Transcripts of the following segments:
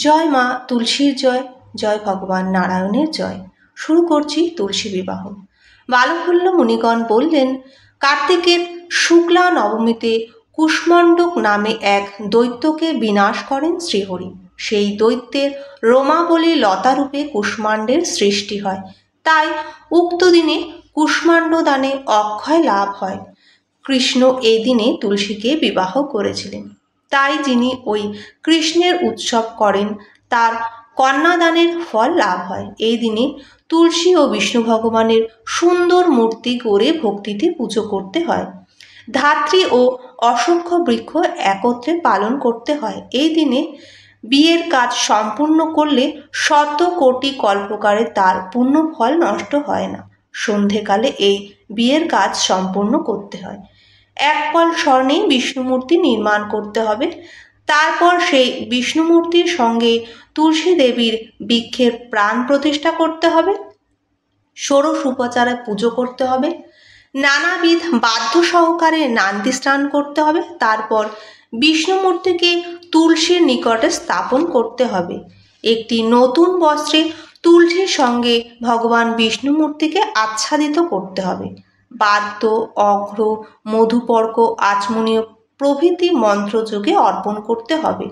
জয় মা তুলসীর জয়, জয় ভগবান নারায়ণের জয়। শুরু করছি তুলসী বিবাহ। বালকুল্য মুনিগণ বললেন, কার্তিকের শুক্লা নবমীতে কুষ্মাণ্ডক নামে এক দৈত্যকে বিনাশ করেন শ্রীহরি। সেই দৈত্যের রোমাবলী লতারূপে কুষ্মাণ্ডের সৃষ্টি হয়। তাই উক্ত দিনে কুষ্মাণ্ড দানে অক্ষয় লাভ হয়। কৃষ্ণ এই দিনে তুলসীকে বিবাহ করেছিলেন। তাই যিনি ওই কৃষ্ণের উৎসব করেন তার কন্যাদানের ফল লাভ হয়। এই দিনে তুলসী ও বিষ্ণু ভগবানের সুন্দর মূর্তি গড়ে ভক্তিতে পুজো করতে হয়। ধাত্রী ও অসংখ্য বৃক্ষ একত্রে পালন করতে হয়। এই দিনে বিয়ের কাজ সম্পূর্ণ করলে শত কোটি কল্পকারে তার পূর্ণ ফল নষ্ট হয় না। সন্ধেকালে এই বিয়ের কাজ সম্পূর্ণ করতে হয়। এক কল স্বর্ণেই বিষ্ণুমূর্তি নির্মাণ করতে হবে। তারপর সেই বিষ্ণুমূর্তির সঙ্গে তুলসী দেবীর বৃক্ষের প্রাণ প্রতিষ্ঠা করতে হবে। ষোড়শ উপচারে পুজো করতে হবে। নানাবিধ বাদ্য সহকারে নান্দি স্নান করতে হবে। তারপর বিষ্ণুমূর্তিকে তুলসীর নিকটে স্থাপন করতে হবে। একটি নতুন বস্ত্রে তুলসীর সঙ্গে ভগবান বিষ্ণুমূর্তিকে আচ্ছাদিত করতে হবে। বাদ্য, অঘ্র, মধুপর্ক, আচমনীয় প্রভৃতি মন্ত্রযোগে অর্পণ করতে হবে।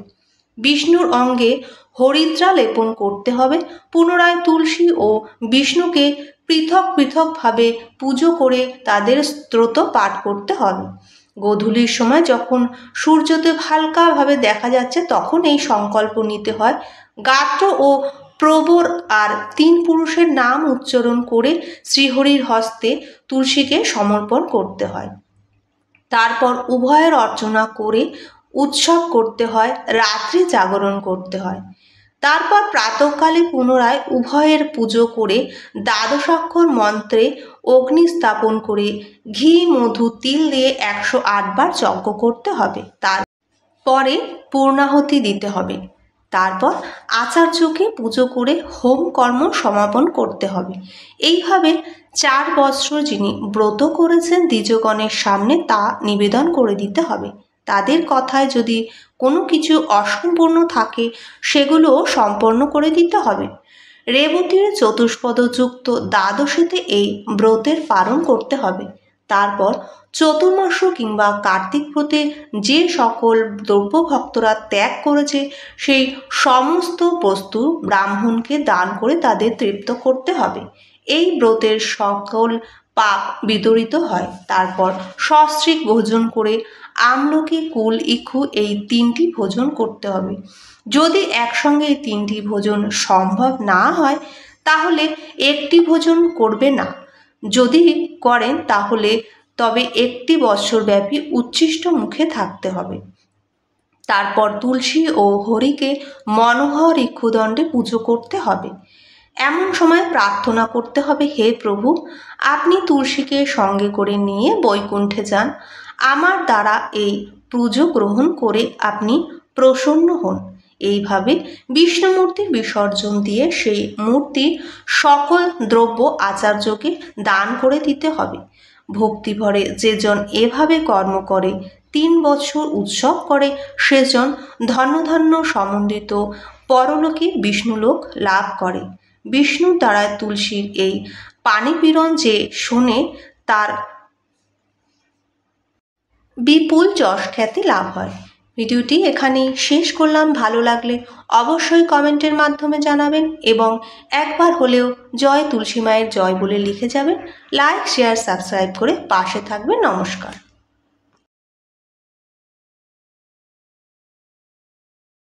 বিষ্ণুর অঙ্গে হরিদ্রা লেপন করতে হবে। পুনরায় তুলসী ও বিষ্ণুকে পৃথক পৃথকভাবে পুজো করে তাদের স্তোত্র পাঠ করতে হবে। গোধূলির সময় যখন সূর্যোদয় হালকাভাবে দেখা যাচ্ছে তখন এই সংকল্প নিতে হয়। গাত্র ও প্রবর আর 3 পুরুষের নাম উচ্চারণ করে শ্রীহরির হস্তে তুলসীকে সমর্পণ করতে হয়। তারপর উভয়ের অর্চনা করে উৎসব করতে হয়, রাত্রি জাগরণ করতে হয়। তারপর প্রাতঃকালে পুনরায় উভয়ের পুজো করে দ্বাদশাক্ষর মন্ত্রে অগ্নি স্থাপন করে ঘি, মধু, তিল দিয়ে 108 বার যজ্ঞ করতে হবে। তারপরে পূর্ণাহুতি দিতে হবে। তারপর আচার্যকে পুজো করে হোম কর্ম সমাপন করতে হবে। এইভাবে 4 বৎসর যিনি ব্রত করেছেন দ্বিজগণের সামনে তা নিবেদন করে দিতে হবে। তাদের কথায় যদি কোনো কিছু অসম্পূর্ণ থাকে সেগুলোও সম্পন্ন করে দিতে হবে। রেবতীর চতুষ্পদযুক্ত দ্বাদশীতে এই ব্রতের পালন করতে হবে। তারপর চতুর্মাস কিংবা কার্তিক ব্রতে যে সকল দ্রব্য ভক্তরা ত্যাগ করেছে সেই সমস্ত বস্তু ব্রাহ্মণকে দান করে তাদের তৃপ্ত করতে হবে। এই ব্রতের সকল পাপ বিদরিত হয়। তারপর সস্ত্রীক ভোজন করে আমলকি, কুল, ইক্ষু এই 3টি ভোজন করতে হবে। যদি একসঙ্গে এই 3টি ভোজন সম্ভব না হয় তাহলে একটি ভোজন করবে না। যদি করেন তাহলে তবে 1 বৎসর ব্যাপী উচ্ছিষ্ট মুখে থাকতে হবে। তারপর তুলসী ও হরিকে মনোহর ইক্ষুদণ্ডে পুজো করতে হবে। এমন সময় প্রার্থনা করতে হবে, হে প্রভু, আপনি তুলসীকে সঙ্গে করে নিয়ে বৈকুণ্ঠে যান। আমার দ্বারা এই পুজো গ্রহণ করে আপনি প্রসন্ন হন। এইভাবে বিষ্ণুমূর্তির বিসর্জন দিয়ে সেই মূর্তির সকল দ্রব্য আচার্যকে দান করে দিতে হবে। ভক্তিভরে যেজন এভাবে কর্ম করে 3 বছর উৎসব করে সেজন ধন্য ধন্য সমন্বিত পরলোকে বিষ্ণুলোক লাভ করে। বিষ্ণুর দ্বারা তুলসীর এই পানিপীড়ন যে শোনে তার বিপুল যশ খ্যাতি লাভ হয়। ভিডিওটি এখানেই শেষ করলাম। ভালো লাগলে অবশ্যই কমেন্টের মাধ্যমে জানাবেন এবং একবার হলেও জয় তুলসী মায়ের জয় বলে লিখে যাবেন। লাইক, শেয়ার, সাবস্ক্রাইব করে পাশে থাকবেন। নমস্কার।